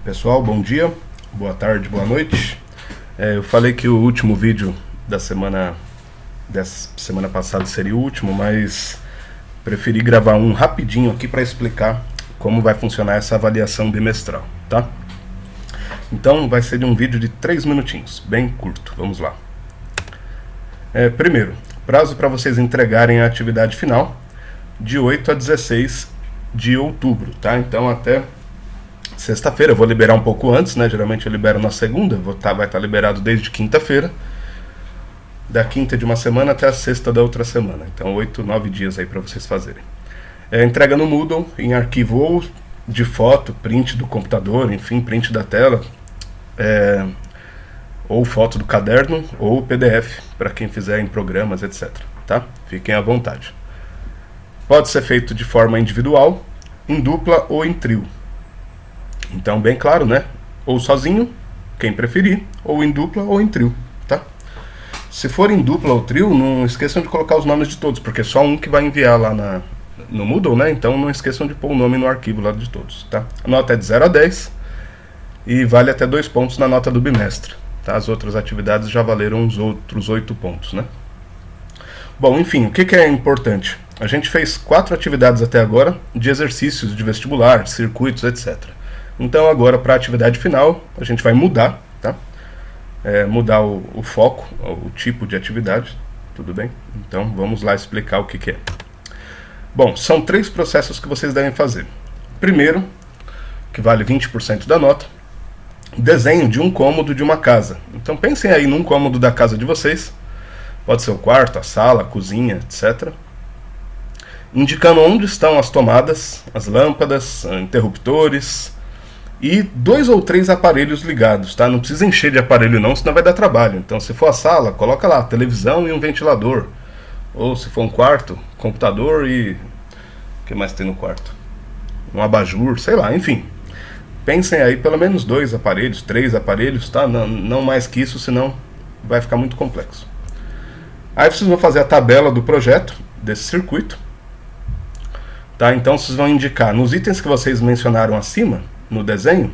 Pessoal, bom dia, boa tarde, boa noite. Eu falei que o último vídeo dessa semana passada seria o último, mas preferi gravar um rapidinho aqui para explicar como vai funcionar essa avaliação bimestral, tá? Então vai ser um vídeo de 3 minutinhos, bem curto, vamos lá. Primeiro, prazo para vocês entregarem a atividade final, de 8 a 16 de outubro, tá? Então até sexta-feira, eu vou liberar um pouco antes, né? Geralmente eu libero na segunda, vai estar liberado desde quinta-feira, da quinta de uma semana até a sexta da outra semana. Então 8, 9 dias aí para vocês fazerem. Entrega no Moodle, em arquivo ou de foto, print do computador, enfim, print da tela, ou foto do caderno, ou PDF, para quem fizer em programas, etc. Tá? Fiquem à vontade. Pode ser feito de forma individual, em dupla ou em trio. Então, bem claro, né? Ou sozinho, quem preferir, ou em dupla ou em trio, tá? Se for em dupla ou trio, não esqueçam de colocar os nomes de todos, porque é só um que vai enviar lá no Moodle, né? Então não esqueçam de pôr o nome no arquivo lá de todos, tá? A nota é de 0 a 10 e vale até 2 pontos na nota do bimestre, tá? As outras atividades já valeram os outros 8 pontos, né? Bom, enfim, o que é importante? A gente fez 4 atividades até agora de exercícios de vestibular, circuitos, etc. Então agora, para a atividade final, a gente vai mudar, tá? Mudar o foco, o tipo de atividade, tudo bem? Então vamos lá explicar o que é. Bom, são 3 processos que vocês devem fazer. Primeiro, que vale 20% da nota, desenho de um cômodo de uma casa. Então pensem aí num cômodo da casa de vocês, pode ser o quarto, a sala, a cozinha, etc. Indicando onde estão as tomadas, as lâmpadas, interruptores e 2 ou 3 aparelhos ligados, tá? Não precisa encher de aparelho não, senão vai dar trabalho. Então se for a sala, coloca lá televisão e um ventilador. Ou se for um quarto, computador e... o que mais tem no quarto? Um abajur, sei lá, enfim. Pensem aí pelo menos 2 aparelhos, 3 aparelhos, tá? Não mais que isso, senão vai ficar muito complexo. Aí vocês vão fazer a tabela do projeto, desse circuito. Tá? Então vocês vão indicar nos itens que vocês mencionaram acima, no desenho,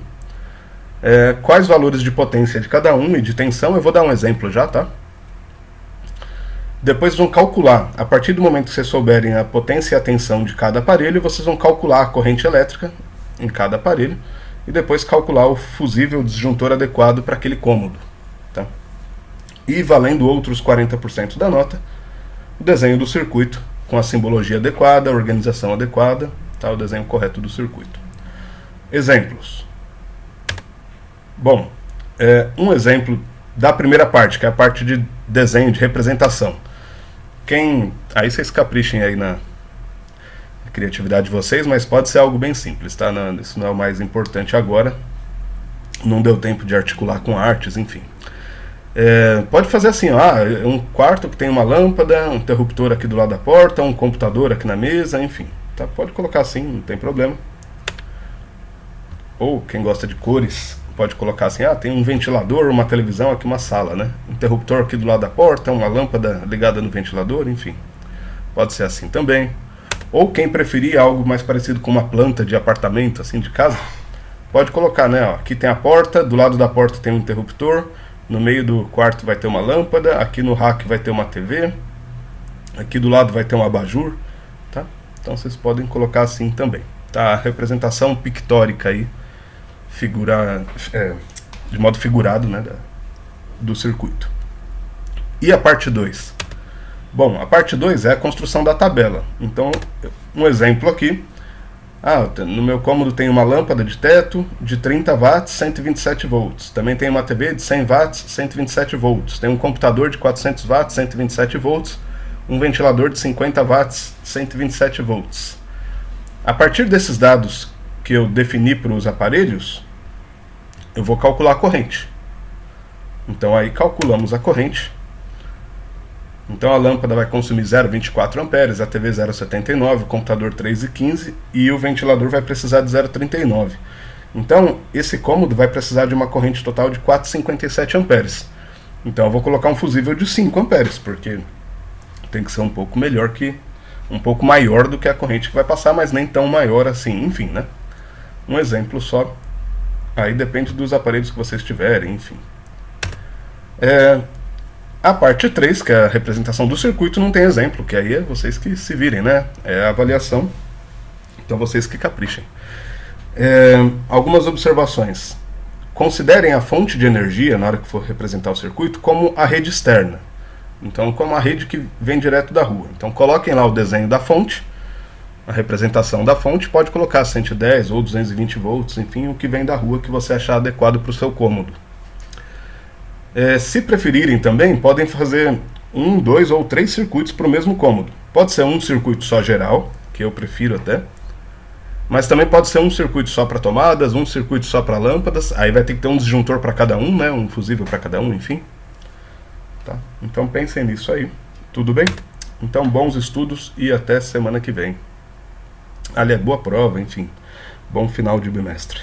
quais valores de potência de cada um e de tensão. Eu vou dar um exemplo já, tá? Depois vão calcular, a partir do momento que vocês souberem a potência e a tensão de cada aparelho, vocês vão calcular a corrente elétrica em cada aparelho e depois calcular o fusível disjuntor adequado para aquele cômodo, tá? E valendo outros 40% da nota, o desenho do circuito com a simbologia adequada, a organização adequada, tá? O desenho correto do circuito. Exemplos. Bom, um exemplo da primeira parte, que é a parte de desenho, de representação. Aí vocês caprichem aí na criatividade de vocês, mas pode ser algo bem simples, tá? Isso não é o mais importante agora. Não deu tempo de articular com artes, enfim. Pode fazer assim, um quarto que tem uma lâmpada, um interruptor aqui do lado da porta, um computador aqui na mesa, enfim. Tá? Pode colocar assim, não tem problema. Ou quem gosta de cores, pode colocar assim, tem um ventilador, uma televisão aqui, uma sala, né? Interruptor aqui do lado da porta, uma lâmpada ligada no ventilador, enfim. Pode ser assim também. Ou quem preferir algo mais parecido com uma planta de apartamento, assim, de casa, pode colocar, né? Aqui tem a porta, do lado da porta tem um interruptor, no meio do quarto vai ter uma lâmpada, aqui no rack vai ter uma TV, aqui do lado vai ter um abajur, tá? Então vocês podem colocar assim também. Tá? A representação pictórica aí, de modo figurado, né, do circuito. E a parte 2? Bom, a parte 2 é a construção da tabela. Então, um exemplo aqui. No meu cômodo tem uma lâmpada de teto de 30 watts, 127 volts. Também tem uma TV de 100 watts, 127 volts. Tem um computador de 400 watts, 127 volts. Um ventilador de 50 watts, 127 volts. A partir desses dados que eu defini para os aparelhos, eu vou calcular a corrente. Então aí calculamos a corrente. Então a lâmpada vai consumir 0,24 amperes, a TV 0,79, o computador 3,15 e o ventilador vai precisar de 0,39. Então esse cômodo vai precisar de uma corrente total de 4,57 amperes. Então eu vou colocar um fusível de 5 amperes, porque tem que ser um pouco maior do que a corrente que vai passar, mas nem tão maior assim, enfim, né? Um exemplo só Aí depende dos aparelhos que vocês tiverem, enfim. A parte 3, que é a representação do circuito, não tem exemplo, que aí é vocês que se virem, né? É a avaliação, então vocês que caprichem. Algumas observações. Considerem a fonte de energia, na hora que for representar o circuito, como a rede externa. Então, como a rede que vem direto da rua. Então, coloquem lá o desenho da fonte, a representação da fonte, pode colocar 110 ou 220 volts, enfim, o que vem da rua que você achar adequado para o seu cômodo. Se preferirem também, podem fazer 1, 2 ou 3 circuitos para o mesmo cômodo. Pode ser um circuito só geral, que eu prefiro até, mas também pode ser um circuito só para tomadas, um circuito só para lâmpadas, aí vai ter que ter um disjuntor para cada um, né, um fusível para cada um, enfim. Tá? Então pensem nisso aí, tudo bem? Então bons estudos e até semana que vem. Aliás, boa prova, enfim, bom final de bimestre.